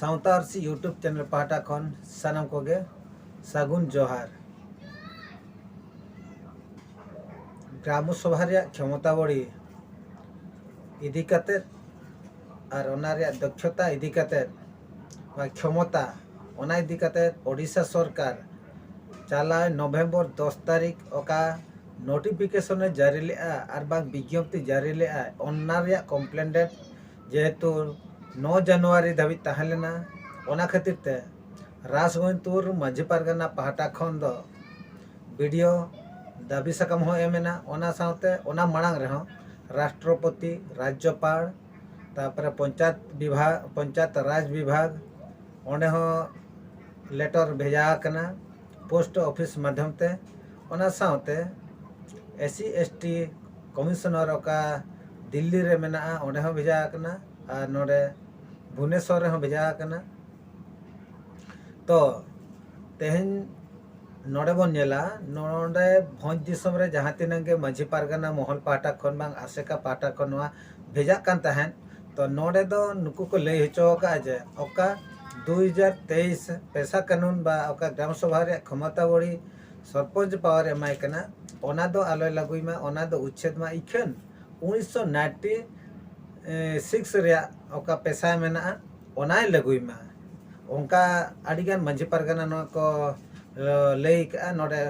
सावता RC YouTube channel पाहटा खन सानाम कोगे सागुन जोहार। ग्राम सभा रे क्षमता बड़ी इदी काते और ओना रे दक्षता इदी काते क्षमता ओना इदी काते ओडिशा सरकार चला नवेम्बर 10 तारीख ओका नोटिफिकेशन जारी ले और बांग विज्ञप्ति जारी ले ओना रे कम्प्लेन डेट जेहेतु 9 जनवरी धाबी तहलेना ओना खातिर ते राजगंजपुर माझी पारगाना पाहटा खन दो वीडियो दाबी साकाम हो एमेना ओना साथे ओना मांग रहे राष्ट्रपति राज्यपाल तापर पंचायत राज विभाग ओने हो लेटर भेजा कना पोस्ट ऑफिस माध्यम ते ओना साथे एससी एसटी कमिश्नर का दिल्ली रे मेना ओने हो भेजा कना और नोडे भुवनेश्वर हो भेजा कना। तो तेहन नोडे बन नेला नोडे भोज दिसम रे जहाँ तीन के माझी पारगाना महल पाहटा खन बांग आसेका पाहटा खन भेजा कान तहन। तो नोडे दो नुकु को लई हचो का जे ओका 2023 पैसा कानून बा ओका ग्राम सभा रे क्षमता बड़ी सरपंच पावर एमाय कना ओना दो आलोय लागुई मा ओना दो उच्छेद मा इखन 1996 रे ओका पैसा मेना ओनाय लागुई मा ओंका आडिगान माझी पारगाना न को लई का नोडे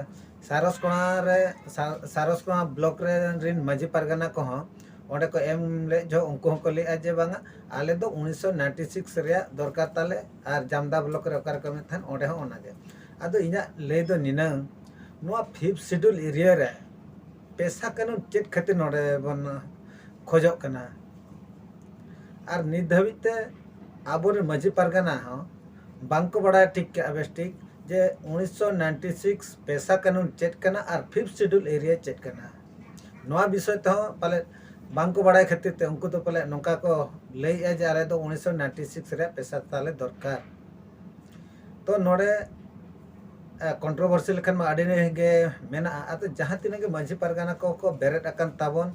सारसकोणा ब्लॉक रे रिन माझी पारगाना को ओंडे को एम ले जो उनको को ले जे बांगा आले दो 1996 रे दरकार ताले और जामदा ब्लॉक रे ओकार कमे थान ओंडे हो ओना गे आदो इना ले दो निनंग नुआ 5th शेड्यूल एरिया रे पैसा कानून चेक खातिर नोडे बन खोजो कना और नित धाबिते आबोर माझी पारगाना हो बांको बड़ा ठीक के अबेस्टिक जे 1996 पैसा कानून चेक कना और 5th शेड्यूल एरिया चेक कना नोआ विषय तो पाले बांको बड़ा खातिर ते उनको तो पाले नोका को लई ए जे आले दो 1996 रे पैसा ताले दरकार। तो नोडे कंट्रोवर्सी लेखन मा आडी गे मेना आतो जहाँ तीन के माझी पारगाना को बेरेट अकन ताबन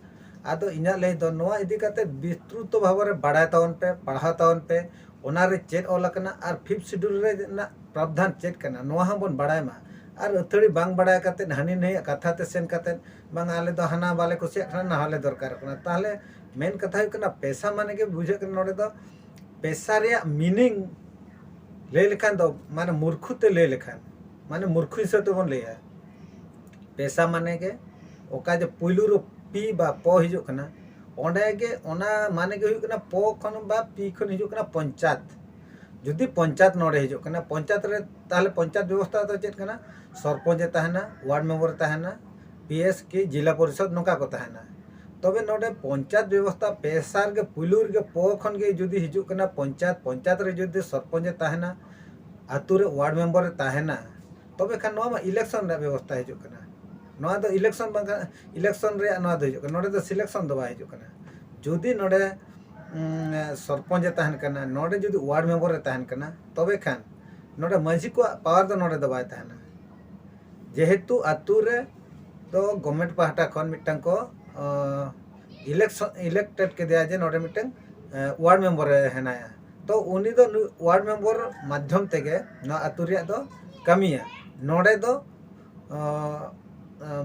आदो इना लई दो नोआ इदी काते विस्तृत भाव रे बाडाय तावन पे पढ़ा तावन पे ओना रे चेक ओलकना और 5th शेड्यूल रे ना प्रावधान चेक कना नोआ हम बन बाडाय मा और अथड़ी बांग बाडाय काते हानि नहीं कथा ते सेन काते बांग आले दो हाना बाले कुसिया खना ना हाले दरकार कना ताले मेन कथा है कना पैसा माने के बुझे कना नोडे दो पैसा रे मीनिंग ले लेखान दो माने मूर्खुते ले लेखान माने मूर्खु हिसाब तो बन लेया पैसा माने के ओका जे पुइलु रो पी बा प हिजु कना ओंडे के ओना माने के हुई कना प खन बा पी खन हिजु कना पंचायत जुदी पंचायत नोडे हिजु कना पंचायत रे ताले पंचायत व्यवस्था तो चेत कना सरपंच ताहना वार्ड मेंबर ताहना पीएस की जिला परिषद नोका को ताहना तबे नोडे पंचायत व्यवस्था पैसार के पुइलुर के प खन के जुदी हिजु कना पंचायत रे जुदी सरपंच ताहना आतु रे वार्ड मेंबर रे ताहना तबे खान नोमा इलेक्शन रे व्यवस्था हिजु कना नोआ दो इलेक्शन रे नोआ दो हिजु कना नोडे दो सिलेक्शन दो बा हिजु कना जुदी नोडे सरपंच ताहन कना नोडे जुदी वार्ड मेंबर रे ताहन कना तबे खान नोडे माझी को पावर दो नोडे दो बाय ताहना जेहेतु आतु रे तो गवर्नमेंट पाहटा खन मिटन को इलेक्टेड के दिया जे नोडे मिटन वार्ड मेंबर हेनाया तो उनी दो वार्ड मेंबर माध्यम तेगे न आतु रे दो कमिया नोडे दो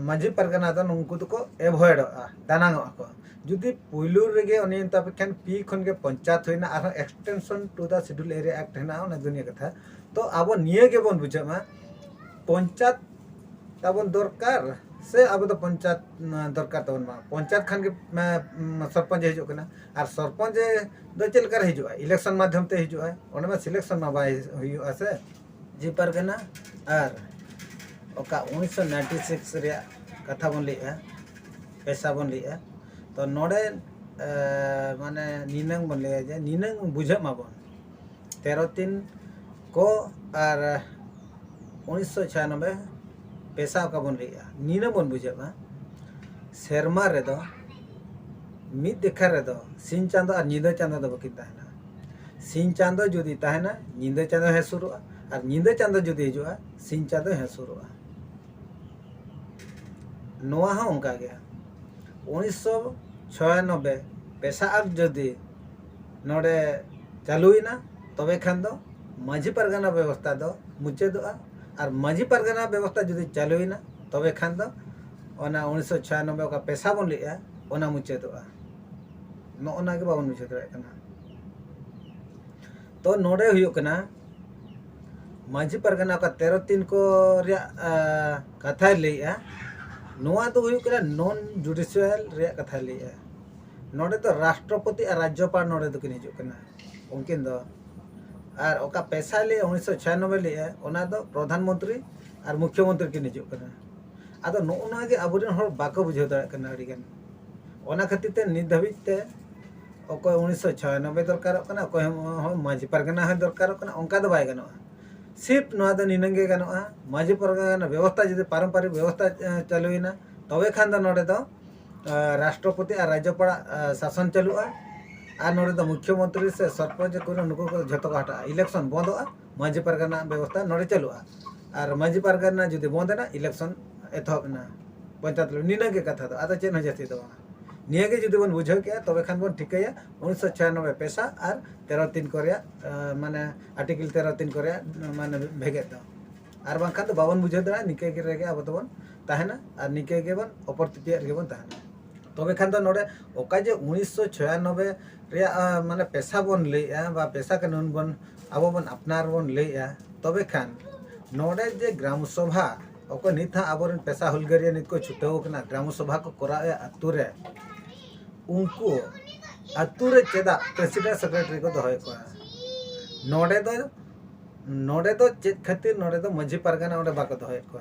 माझी पारगाना दो नुंकु तो को एवॉइड दानांग को जुदी पुइलु रेगे उनी तबेखान पी खन के पंचायत होइना आर extension to the schedule area act हेना ओना दुनिया कथा तो आबो निये के बन बुझमा पंचायत ताबन दरकार से अब तो पंचायत दरकार तबन मा पंचायत खान के सरपंच हिजु कना और सरपंच दो चेल कर हिजु इलेक्शन माध्यम ते हिजु ओने में सिलेक्शन मा बाय हुयु आसे जी पारगाना और ओका 1996 रे कथा बन लिया पैसा बन लिया तो नोडे माने निनंग बन लिया जे निनंग बुझे मा बन 13/3 को और 1996 पैसा का बन लिया नीना बन बुझे मा शर्मा रे दो मिद देखा रे दो सिन चांदो और नींद चांदो दो बकिन ताहना सिन चांदो जुदी ताहना नींद चांदो है शुरू और नींद चांदो जुदी हिजुआ सिन चांदो है शुरू नोआ हो उनका गया 1996 पैसा अब जदि नोडे चालुईना तबे खान दो माझी परगना व्यवस्था दो मुचादोआ और माझी परगना व्यवस्था जुदी चालुना तबे खान दो 1996 का पैसा बन लिया ओना मुचादोआ नोना के बाबन मुचाद दाड़ेयाना तो नोडे हुयुग कना माझी परगना का 13 को कथा लैया नोआ तो हुयुग कना नॉन जुडिशियल रे कथा लैया नोडे तो राष्ट्रपति और राज्यपाल नोडे तो किन हिजुग कना उनकिन दो और ओका पैसा ले 1996 ले ओना दो प्रधानमंत्री और मुख्यमंत्री किन हिजुग कना आदो नोना के आबुरेन हर बाको बुझाव दाड़े कना अडिगान ओना खातिर ते नित धाबिज ते अकोय 1996 दरकार कना अकोय माझी परगना है दरकार कना ओंका दो बाय गानोआ सिर्फ नोआ दो निनंगे गानोआ माझी परगना व्यवस्था जदि पारंपरिक व्यवस्था चालुइना तबे खान दो नोडे दो राष्ट्रपति और राज्यपाल शासन चालुआ और नोडे दो मुख्यमंत्री से सरपंच को नुको को झतो को हटा इलेक्शन बंदोआ माझी परगना व्यवस्था नोडे चालुआ और माझी परगना जदि बंदेना इलेक्शन एथबना पंचायत निनंगे कथा दो आदो चेन जास्ती दो नियागे जुदी बन बुझाव के तबे खान बन ठिकाया 1996 पैसा और 13 को माने आर्टिकल 13 को माने भेगे दो और बांखान तो बाबन बुझाव दा निके के रेगे अब तो बन ताहेना और निके के बन अपर्तिपियर के बन ताहेना तबे खान दो नोडे ओका जे 1996 रे माने पैसा बन लेया बा पैसा कानून बन अब बन अपनार बन लेया तबे खान नोडे जे ग्राम सभा ओको निथा आबोरन पैसा हुलगरिया नित को छुटाव कना ग्राम सभा को कराया अतुरे उनको अतुरे चेदा प्रेसिडेंट सेक्रेटरी को दोहय को नोडे दो चेद खातिर नोडे दो माझी परगना ओडे बाको दोहय को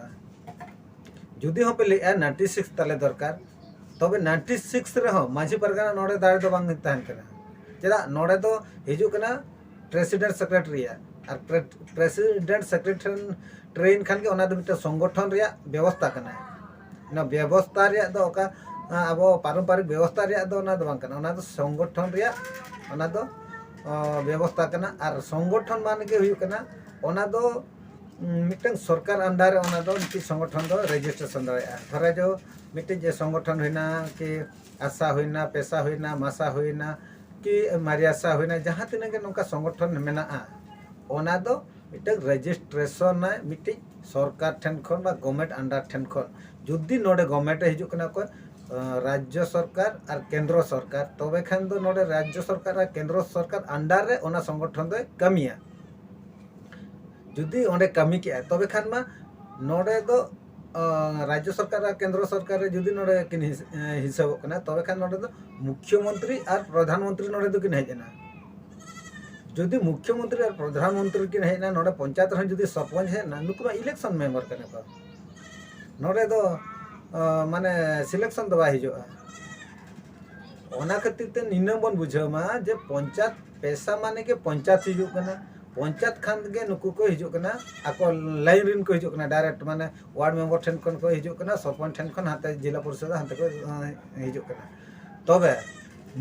जुदी हो पे ले 96 तले दरकार तबे 96 रे हो माझी परगना नोडे दाड़े दो बांग ताहन कना चेदा नोडे दो हिजु कना प्रेसिडेंट सेक्रेटरी और प्रेसिडेंट सेक्रेटरी ट्रेन खान के ओना दो मिटे संगठन रे व्यवस्था कना ना व्यवस्था रे दो ओका अब पारंपरिक व्यवस्था रे दो ओना दो बांग कना ओना दो संगठन रे ओना दो व्यवस्था कना और संगठन मान के हुयु कना ओना दो मिटे सरकार अंडर ओना दो मिटे संगठन दो रजिस्ट्रेशन दाड़ेया धरे जो मिटे जे संगठन होइना कि आशा होइना पैसा होइना मासा होइना कि मारियासा होइना जहां तिना के नोका संगठन मेना ओना दो मिटे रजिस्ट्रेशन मिटे सरकार ठेन खन बा गवर्नमेंट अंडर ठेन खन जुदी नोडे गवर्नमेंट हिजु कना को राज्य सरकार और केंद्र सरकार तबे खान दो नोडे राज्य सरकार और केंद्र सरकार अंडर रे ओना संगठन दो कमिया जुदी ओंडे कमी के तबे खान मा नोडे दो राज्य सरकार और केंद्र सरकार रे जुदी नोडे किन हिसाब कना तबे खान नोडे दो मुख्यमंत्री और प्रधानमंत्री नोडे दो किन हेजना जुदी मुख्यमंत्री और प्रधानमंत्री किन हेना नोडे पंचायत रन जुदी सरपंच है ना नुकु इलेक्शन मेंबर कने को नोडे दो माने सिलेक्शन दो हिजुआ ओना खातिर ते निना बन बुझामा जे पंचायत पैसा माने के पंचायत हिजु कना पंचायत खान के नुकु को हिजु कना आको लाइन रिन को हिजु कना डायरेक्ट माने वार्ड मेंबर ठेन कोन को हिजु कना सरपंच ठेन कोन हाते जिला परिषद हाते को हिजु कना तबे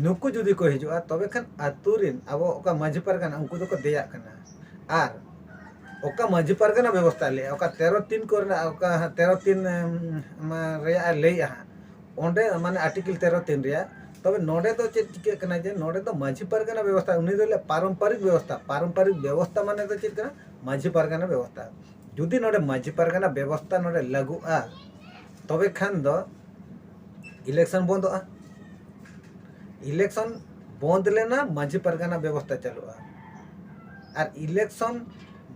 नुकु जुदी को हिजुआ तबे खान आतुरिन अब ओका माझी परगना उनको दो को देया कना आर ओका माझी परगना व्यवस्था ले ओका 13 को ओका 13 रे लेया ओंडे माने आर्टिकल 13 रे तबे नोडे तो चेक टिके कना जे नोडे तो माझी परगना व्यवस्था उनी दो पारंपरिक व्यवस्था माने तो चेक कना माझी परगना व्यवस्था जुदी नोडे माझी परगना व्यवस्था नोडे लागुआ तबे खान दो इलेक्शन बंदोआ इलेक्शन बंद लेना माझी परगना व्यवस्था चालुआ और इलेक्शन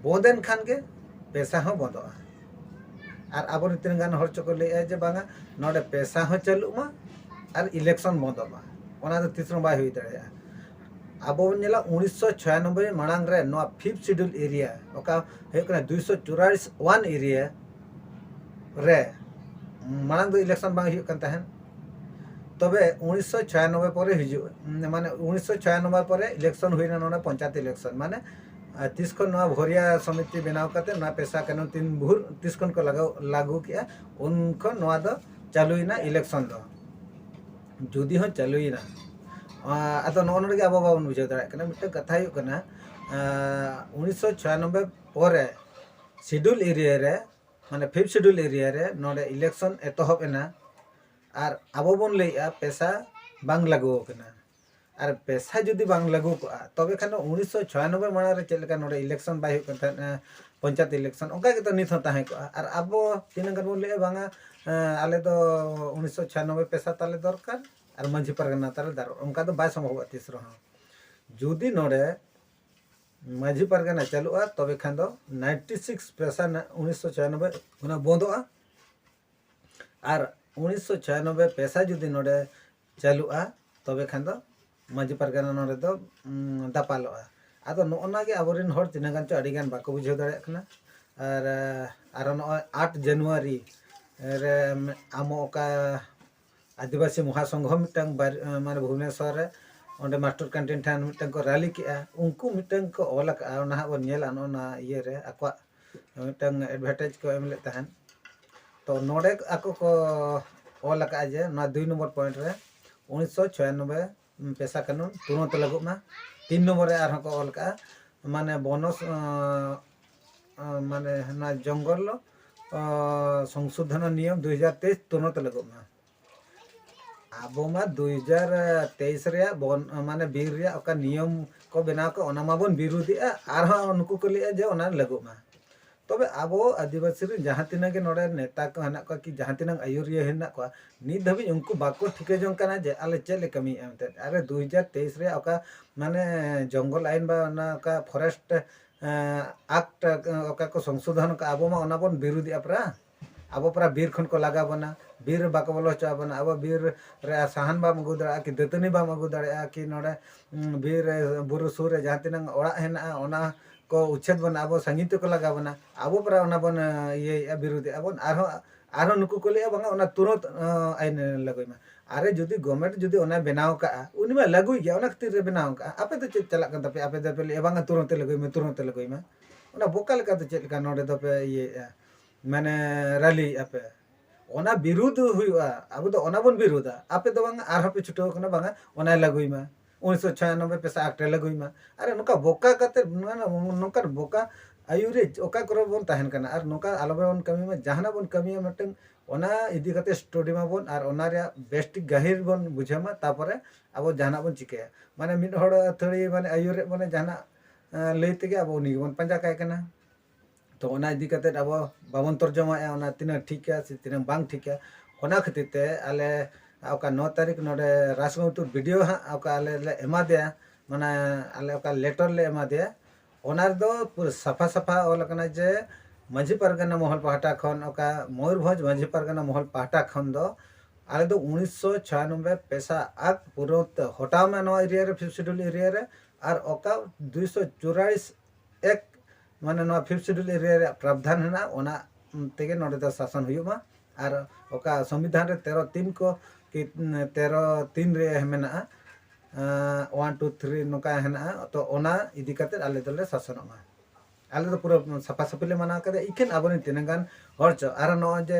बंदेन खान के पैसा हो बंदोआ और अब तीन गान हर चको ले जे बांगा नोडे पैसा हो चालुमा और इलेक्शन बंदोमा ओना तो तीसरो बाय हुई दड़या अब नेला 1996 मांग रे नो 5th शेड्यूल एरिया ओका हे कना 244 1 एरिया रे मांग दो इलेक्शन बांग हुई कन तहन तबे 1996 पर हिजु माने 1996 पर इलेक्शन हुईना नोना पंचायत इलेक्शन माने 30 खन नवा भोरिया समिति बनाव करते ना पैसा कानून 30 खन को लागू किया उनको नवा दो चालुइना इलेक्शन दो जुदी हो चालुइना अतो नोन रे अब बाबन बुझाव दाड़ा कना मिटे कथा हुई कना 1996 पर शेड्यूल एरिया रे माने 5th शेड्यूल एरिया रे नोडे इलेक्शन एतहब एना और अब बन लैया पैसा बांग लागू कना और पैसा जुदी बांग लागू को तबे खान 1996 माना रे चेक नोडे इलेक्शन बाय पंचायत इलेक्शन ओका के तो नित हो ताहे को और अब तीन गन बोले बांगा आले तो 1996 पैसा ताले दरकार और मंझी परगना ताले दर उनका तो बाय संभव तीस रहा जुदी नोडे मंझी परगना चलुआ तबे खान दो 96 पैसा 1996 उना बंदोआ और 1996 पैसा जुदी नोडे चलुआ तबे खान दो मंझी परगना नोडे दो दापालोआ आदो नोना के आबोरिन हर तीन गान चो अडिगान बाको बुझाव दाड़े कना और नो 8 जनवरी रे आमो ओका आदिवासी महासंघ मिटंग माने भुवनेश्वर रे ओंडे मास्टर कैंटीन ठान मिटंग को रैली के उनको मिटंग को ओला का ओना बन नेला ओना ये रे आको मिटंग एडवर्टाइज को एमले तहन तो नोडे आको को ओला का जे ना 2 नंबर पॉइंट रे 1996 पैसा कानून तुरंत लागू मा 3 नंबर रे आर को ओल का माने बोनस माने ना जंगल संशोधन नियम 2023 तुरंत लागू मा अब मा 2023 रे माने बीर रे ओका नियम को बनाव को ओना मा बन विरोधी आर उनको को ले जे ओना लागू मा तबे अब आदिवासी रे जहां तिना के नोडे नेता को हना को कि जहां तिना आयुरिया हेना को नि धबी उनको बाको ठिके जंग कना जे आले चेले कमी एमते अरे 2023 रे ओका माने जंगल आईन बा ना का फॉरेस्ट एक्ट ओका को संशोधन का अब मा ओना बन विरोधी अपरा अब पूरा बीर खन को लगा बना बीर बाको बोलो चा बना अब बीर रे सहन बा मगु दड़ा कि दतनी बा मगु दड़ा कि नोडे बीर बुरु सुर जहां तिना ओड़ा हेना ओना को उच्छेद बना अब संगीत को लगा बना अब पूरा ओना बन ये विरोधी अब आरो नुकु को ले बांगा ओना तुरंत आइन लगोइमा अरे जुदी गवर्नमेंट जुदी ओना बनाव का उनी में लगुई गया ओना खतिर रे बनाव का आपे तो चला कन तपे आपे दपे ले बांगा तुरंत लगोइमा ओना बोका लका तो चेक का नोडे दपे ये माने रैली आपे ओना विरोध हुआ अब तो ओना बन विरोधा आपे तो बांगा आरो पे छुटो कना बांगा ओना लगुइमा 1996 पैसा आक्टे लगुइमा अरे नुका बोका कते नुका बोका आयुरे ओका करो बन तहन कना और नुका आलोबे बन कमी में जहाना बन कमी मटन ओना इदी कते स्टोरी मा बन और ओना रे बेस्ट गहिर बन बुझामा तापरे अब जहाना बन चिके माने मिड हड़ थड़ी माने आयुरे माने जहाना लेते के अब उनी बन पंजा काय कना तो ओना इदी कते अब बाबन तर्जमा ओना तिना ठीक है से तिना बांग ठीक है ओना खातिर ते आले ओका 9 तारीख नोडे राजगंतुर वीडियो हा ओका आले ले एमा दे माने आले ओका लेटर ले एमा दे ओनार दो पूरा सफा सफा ओल कना जे मंझी परगना महल पाहटा खन ओका मयूरभंज मंझी परगना महल पाहटा खन दो आले दो 1996 पैसा आग पुरोत हटाव में नो एरिया रे फिफ्थ शेड्यूल एरिया रे और ओका 244 एक माने नो फिफ्थ शेड्यूल एरिया रे प्रावधान है ओना तेगे नोडे दो शासन हुयुमा और ओका संविधान रे 13(3) को कि 13(3) रे मेना 1 2 3 नोका हेना तो ओना इदी कते आले दले शासनमा आले तो पूरा सफा सफिले मना करे इखेन आबोनि तिनगान हरच आर नो जे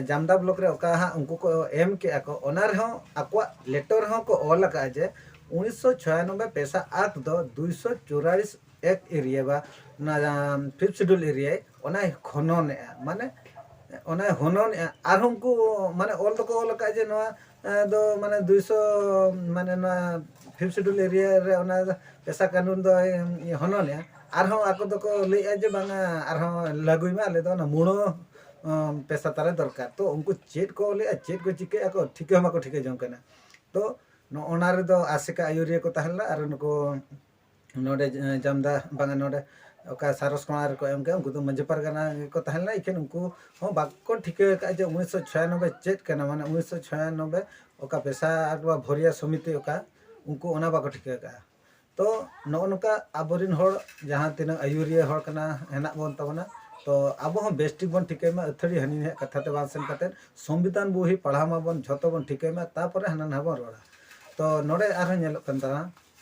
जामदा ब्लॉक रे ओका हा उनको को एम के ako ओना रे हो akwa लेटर हो को ओल का जे 1996 पैसा आक दो 244 एक एरिया बा ना फिफ्थ शेड्यूल एरिया ओना खनन माने ओना होनन आर हमको माने ओल तो को ओल का जे नवा दो माने 200 माने ना फिफ्थ शेड्यूल एरिया रे ओना पैसा कानून दो होनन आर हम आको तो को ले जे बांगा आर हम लगुई मा ले दो ना मुणो पैसा तारे दरकार तो उनको चेट को ले चेट को चिके आको ठीके हम को ठीके जम कना तो नो ओना रे दो आसिका आयुरिया को तहला आर नको नोडे जामदा बांगा नोडे ओका सारस कोणार को एम के उनको तो मंझी परगना को तहला इखेन उनको हो बाको ठीके का जे 1996 चेट कना माने 1996 ओका पैसा आगवा भरिया समिति ओका उनको ओना बाको ठीके का तो नो नोका आबोरिन हर जहां तिना आयुरिया हर कना हेना बन तबना तो अब हम बेस्टिक बन ठीके में अथड़ी हनी ने कथा ते बान सेन कते संविधान बोही पढ़ा मा बन झतो बन ठीके में तापरे हना ना बन रोड़ा तो नोडे आर नेल कंता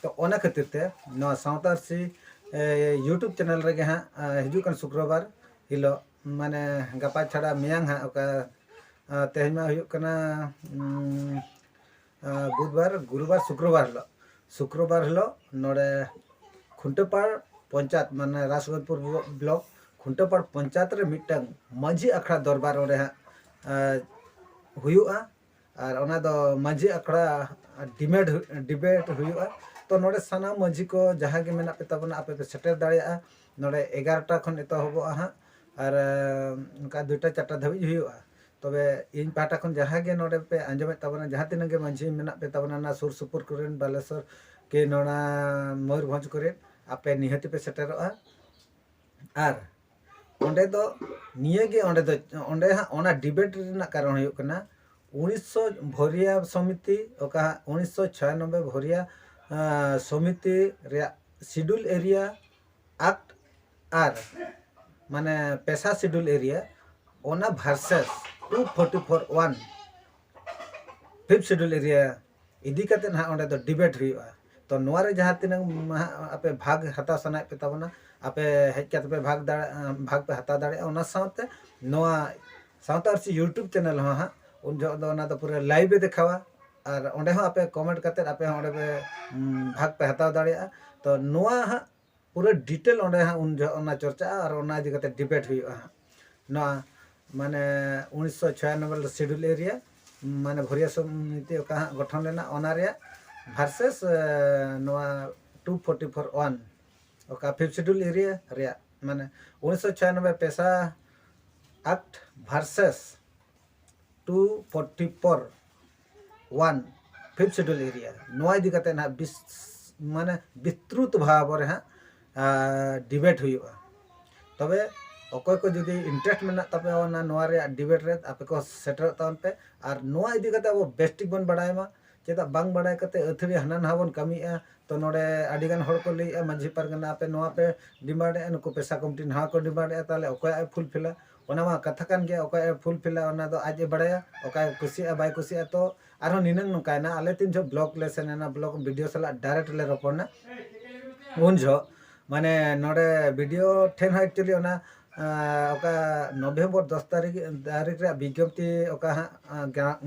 तो ओना खातिर ते नो सावतारसी यूट्यूब चैनल रे गे हां हिजुकन शुक्रवार हिलो माने गपा छाड़ा मियांग हां ओका तेहमा हुयुक कना बुधवार गुरुवार शुक्रवार हिलो नोडे खुंटपाड़ पंचायत माने राजगंजपुर ब्लॉक खुंटपाड़ पंचायत रे मिटंग मंझी अखड़ा दरबार ओरे हुयुआ और ओना दो माझी अखड़ा डिबेट हुआ तो नोड़े साना माझी को जहाँ के मेना पे तबना आपे पे सेटर दाड़िया नोड़े 11टा खन एतहबोआ हाँ और उनका 2टा 4टा धाबिज हुआ तबे इन पाटा खन जहाँ के नोड़े पे आंजमे तबना जहाँ तिना के माझी मेना पे तबना ना सुर सुपुर करेन बालेश्वर के नोना मयूरभंज करेन आपे निहति पे सेटरोआ और ओंडे दो निये गे ओंडे हाँ ओना डिबेट रेना कारण हुयुग कना 1900 भोरिया समिति ओका 1996 भोरिया समिति रे शेड्यूल एरिया एक्ट आर माने पेशा शेड्यूल एरिया ओना वर्सेस 244(1) फिफ्थ शेड्यूल एरिया इदी कते ना ओंडे दो डिबेट हुयुआ तो नोआ रे जहाँ तिना आपे भाग हता सनाय पे तबना आपे हेज कते पे भाग पे हता दाड़े ओना साथे नोआ सावता आर यूट्यूब चैनल हो हाँ उन जो ओना तो पूरा लाइव देखावा और ओंडे हो आपे कमेंट करते आपे ओंडे पे भाग पे हता दाड़े तो नोआ हाँ पूरा डिटेल ओंडे हाँ उन जो ओना चर्चा और ओना इदी कते डिबेट हुयुआ नोआ माने 1996 शेड्यूल एरिया माने भोरिया समिति ओका गठन लेना ओना रे वर्सेस नोआ 244(1) ओका फिफ्थ शेड्यूल एरिया रे माने 1996 पेशा act versus 244(1) fifth schedule area नोआ इदी कते ना माने विस्तृत भाव रे हाँ डिबेट हुयुआ तबे अकोय को जुदी इंटरेस्ट मेना तबे ओना नोआ रे डिबेट रे आपे को सेटर तावन पे और नोआ इदी कते अब बेस्टिक बन बडायमा चेदा बांग बडाय कते अथरी हाना नहा बन कमिया तो नोडे आडिगान हर को लैया माझी पारगना आपे नोआ पे डिमांड नुको पेशा कमिटी नहा को डिमांड ताले अकोय फुलफिला ओना मा कथा कान गया अकोय फुलफिला ओना दो आज बडाया अकोय कुसिया बाय कुसिया तो आरो निनंग नकायना आले तीन जो ब्लॉग लेसना ब्लॉग वीडियो सला डायरेक्ट ले रपना उन जो माने नोडे वीडियो ठेन एक्चुअली ओना ओका नवंबर 10 तारीख रे विज्ञप्ति ओका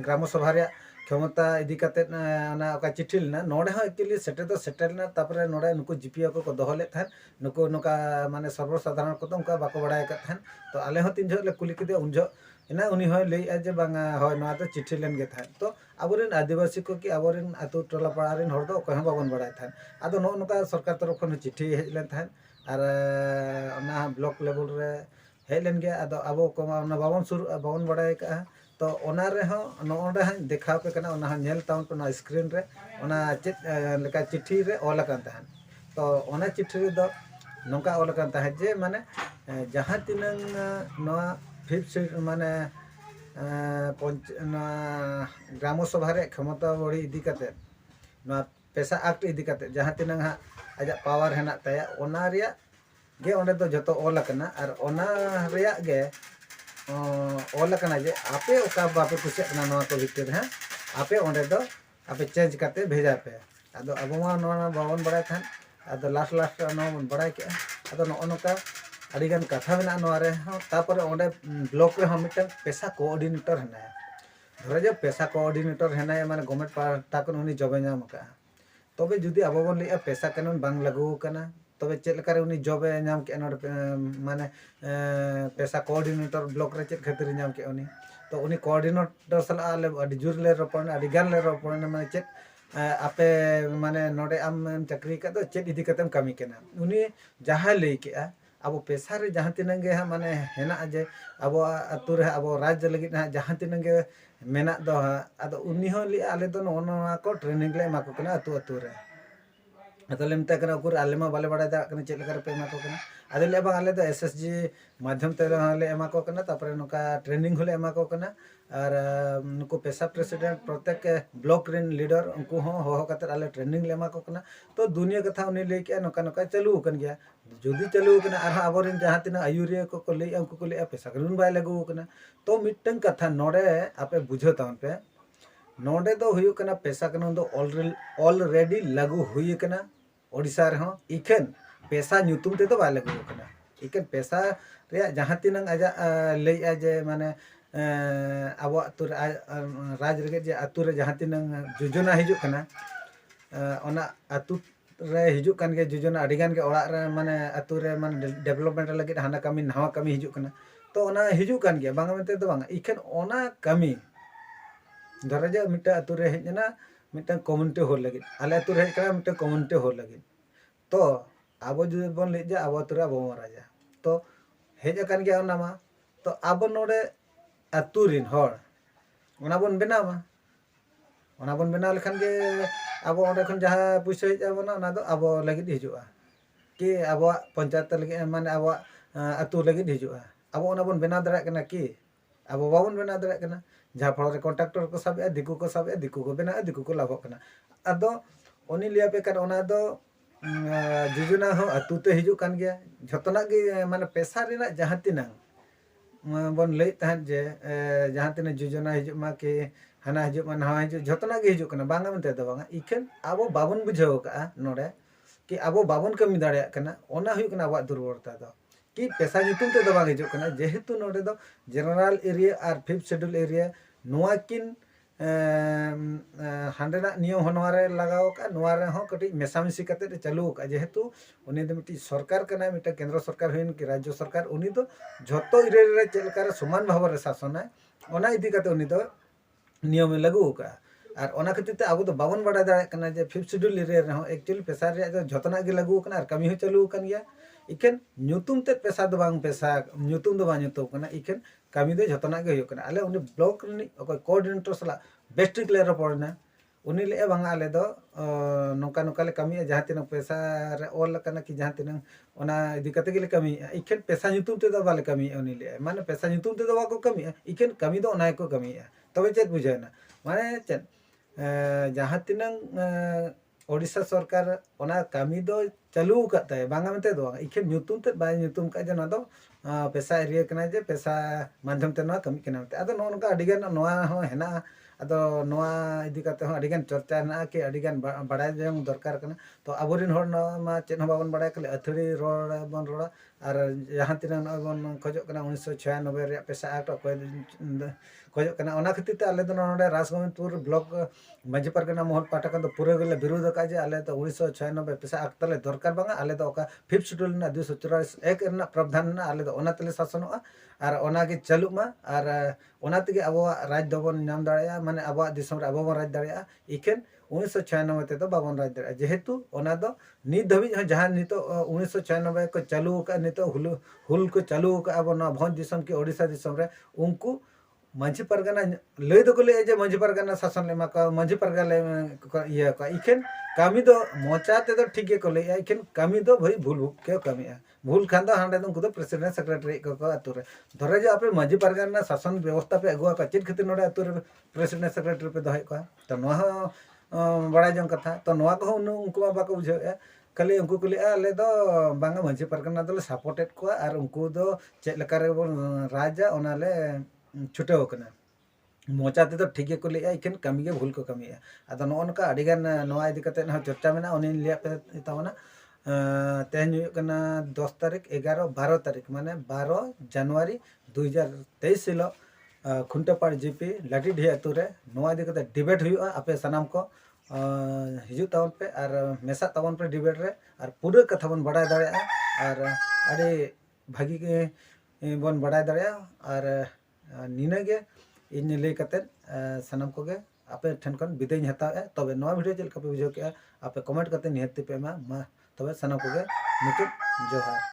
ग्राम सभा रे क्षमता इदी कते ना ओका चिट्ठी लेना नोडे हो एक्चुअली सेटर ना तापरे नोडे नुको जीपीओ को दोहो ले थान नुको नुका माने सर्वसाधारण को तो उनका बाको बडाय का थान तो आले हो तीन जो ले कुली किदे उन जो इना उनी होय लई जे बांगा होय नोआ तो चिट्ठी लेन गे थान तो आबोरेन आदिवासी को कि आबोरेन आतु टोला पाड़ा रेन हर दो कोय बाबन बडाय थान आदो नो नुका सरकार तरफ खन चिट्ठी हेज लेन थान और ओना ब्लॉक लेवल रे हेज लेन गे आदो आबो को ओना बाबन बडाय का तो ओना रे हो नोंडे हां देखाव पे कना ओना नेल ताउन पे ना स्क्रीन रे ओना चेत लेका चिट्ठी रे ऑल कान तहन तो ओना चिट्ठी रे दो नोंका ऑल कान तहन जे माने जहां तिनंग नोआ फिफ्थ माने ग्राम सभा रे क्षमता बड़ी इदी कते नोआ पेशा एक्ट इदी कते जहां तिनंग हां आजा पावर हेना ताया ओना रिया गे ओंडे दो जतो ऑल काना और ओना रिया गे ऑल कना जे आपे ओका बापे कुसिया कना नोआ को भितर है आपे ओंडे दो आपे चेंज करते भेजा पे आदो अबो मा नोना बावन बडाय थान आदो लास्ट नो बडाय के आदो नो नोका अडिगान कथा मेना नोआ रे तापर ओंडे ब्लॉक रे हम मिटन पेशा कोऑर्डिनेटर हेना धरे जे पेशा कोऑर्डिनेटर हेना माने गवर्नमेंट पार्टा को उनी जॉब नाम का तबे जुदी अबो बन लिया पेशा कानून बांग लागू कना तबे चेक लेकारे उनी जॉब नाम के नोड माने पेशा कोऑर्डिनेटर ब्लॉक रे चेक खातिर नाम के उनी तो उनी कोऑर्डिनेटर सला आले अडी जुर ले रोपण अडी गान ले रोपण माने चेक आपे माने नोडे आम चक्री का तो चेक इदी कतम कमी केना उनी जहां ले के अब पेशा रे जहां तिनंगे माने हेना जे अब अतु रे अब राज्य लगी जहां तिनंगे मेना दो आदो उनी हो li आले दो नोना को ट्रेनिंग ले माको कना अतु रे अतले मते कना उकुर आले मा बाले बड़ा दा कना चेक लेकर पे मा को कना आदले बा आले दो एसएसजी माध्यम ते ले एमा को कना तापरे नोका ट्रेनिंग होले एमा को कना और नुको पेशा प्रेसिडेंट प्रत्येक ब्लॉक रेन लीडर उनको हो कतर आले ट्रेनिंग लेमा को कना तो दुनिया कथा उनी ले के नोका नोका चलू कन गया जुदी चलू कना आर आबोरेन जहां तिना आयुरिया को ले उनको को ले पेशा करून बाय लागू कना तो मिटन कथा नोडे आपे बुझो तावन पे नोडे दो हुयु कना पेशा कानून दो ऑलरेडी लागू हुई कना ओडिसा रे हो इखेन पेशा न्यूतुम ते तो बाय लागू कना इखेन पेशा रे जहां तिना आजा ले जे माने अब अतुर राज रे जे अतुर जहां तिना योजना हिजु कना ओना अतु रे हिजु कान गे योजना अडिगान के ओड़ा रे माने अतु रे माने डेवलपमेंट लगे हाना कमी नवा कमी हिजु कना तो ओना हिजु कान गे बांगा मेते तो बांगा इखेन ओना कमी धरा जा मिट्टे आतु रे हेजना मिट्टे कम्युनिटी होल लगे आले आतु रे हेजना मिट्टे कम्युनिटी होल लगे तो आबो जुदि बोन ले जा आबो आतु रे आबो राजा तो हेज अकान गया ओना मा तो आबो नोडे आतु रिन होड़ ओना बोन बनावा ओना बोन बना लेखान गे आबो ओंडे खन जहां पुइसा हेज आबोना ओना दो आबो लगिद हिजुआ कि आबो पंचायत लगे माने आबो आतु लगिद हिजुआ आबो ओना बोन बना दरा कना कि आबो बाबोन बना दरा कना जहां फल रे कॉन्ट्रैक्टर को सब दिकु को बना दिकु को लाभो कना आदो ओनी लिया पे कर ओना दो योजना हो आतु ते हिजु कान गया झतना गे माने पैसा रेना जहां तिना बोन लई तहन जे जहां तिना योजना हिजु मा के हाना हिजु मा नहा हिजु झतना गे हिजु कना बांगा मनते दो बांगा इखेन आबो बाबोन बुझाव का नोडे कि आबो बाबोन कमी दाड़े कना ओना हुई कना आबो दुर्बलता दो कि पैसा नितुम ते दो बांग हिजु कना जेहेतु नोडे दो जनरल एरिया और 5th शेड्यूल एरिया नोआ किन हांडेना नियम होनवारे लगाओ का नोवारे हो कटी मेसामिसी कते चालू का जेहेतु उनी दो मिटी सरकार कना मिटा केंद्र सरकार होइन कि राज्य सरकार उनी दो झतो एरिया रे चेलकार समान भाव रे शासन है ओना इदी कते उनी दो नियम लागू का और ओना खातिर ते आबो दो बाबन बड़ा दाड़े कना जे 5th शेड्यूल एरिया रे हो एक्चुअली पैसा रे झतना गे लागू कना और कमी हो चालू कन गया इकेन न्यूतुम ते पैसा दो बांग पैसा न्यूतुम दो बांग न्यूतुम कना इकेन कमी दे झतना गे हो कना आले उनी ब्लॉक रे ओको कोऑर्डिनेटर सला बेस्ट क्लियर पड़ना उनी ले बांगा आले दो नोका नोका ले कमी जहां तिना पैसा रे ऑल कना कि जहां तिना ओना इदी कते गे ले कमी इकेन पैसा न्यूतुम ते दो बाले कमी उनी ले माने पैसा न्यूतुम ते दो बाको कमी इकेन कमी दो ओना को कमी तबे चेत बुझायना माने चेत जहां तिना ओडिशा सरकार ओना कमी दो चालू करता बांगा मनते दो इखेन न्यूतुम ते बाय न्यूतुम का जना दो पैसा एरिया कना जे पैसा माध्यम ते ना कमी कना ते आदो नोनका अडिगन नोआ हो हेना आदो नोआ इदी काते हो अडिगन चर्चा ना कि अडिगन बड़ाय जंग दरकार कना तो आबोरिन होर मा चेन हो बाबन बड़ाय कले अथड़ी रोड बन रोड़ा और जहां तिना बन खोजो कना 1996 रे पैसा आट खोजो कना ओना खातिर ते आले दो नोडे राजगोविंदपुर ब्लॉक मांझी पारगना महल पाटा दो पूरे गले विरोध का जे आले तो 1996 पैसा आक्तले दरकार बांगा आले दो ओका 5th शेड्यूल ना 244 एक रना प्रावधान ना आले दो ओना तले शासनोआ और ओना गे चालू मा और ओना तेगे आबो राज दबन नाम दाड़या माने आबो दिसम रे आबो राज दाड़या इखेन 1996 ते दो बाबन राज दाड़या जेहेतु ओना दो नित धबी जहां नितो 1996 को चालू का नितो हुल को चालू का आबो ना भोज दिसम के ओडिशा दिसम रे उनको मांझी पारगाना लय दो ले जे मांझी पारगाना शासन लेमा का मांझी पारगाले ये का इखेन कमी दो मोचा ते दो ठीक को ले इखेन कमी दो भाई भूल के कमी भूल खान दो हांडे दो प्रेसिडेंट सेक्रेटरी को आतु रे धरे जे आपे मांझी पारगाना शासन व्यवस्था पे अगुआ का चित खातिर नोडे आतु रे प्रेसिडेंट सेक्रेटरी पे दोहे को तो नोआ बड़ा जंग कथा तो नोआ को उनको बाको बुझे खाली उनको को लिया आले दो बांगा मांझी पारगाना दो सपोर्टेड को और उनको दो चेक लेका रे राजा ओनाले छुटे होकना मोचा ते तो ठीक को लिया इखेन कमी के भूल को कमी आदो नोनका अडिगान नोआ इदी कते न चर्चा मेना उनी लिया पे तावना तेहन कना 10 तारीख 11 12 तारीख माने 12 जनवरी 2023 हिलो खुंटेपाड़ जीपी लाठी ढी आतु रे नोआ इदी कते डिबेट हुआ आपे सनाम को हिजु तावन पे और मेसा तावन पे डिबेट रे और पूरे कथा बन बड़ा दाड़या और अरे भागी के बन बड़ा दाड़या और निना गे इन लay कते सनम को गे आपे ठन खन विदाय हतावे तबे नवा वीडियो चल का पे बुझो के आपे कमेंट करते निहत्ती पे मा तबे सनम को गे मुतुब जोहार।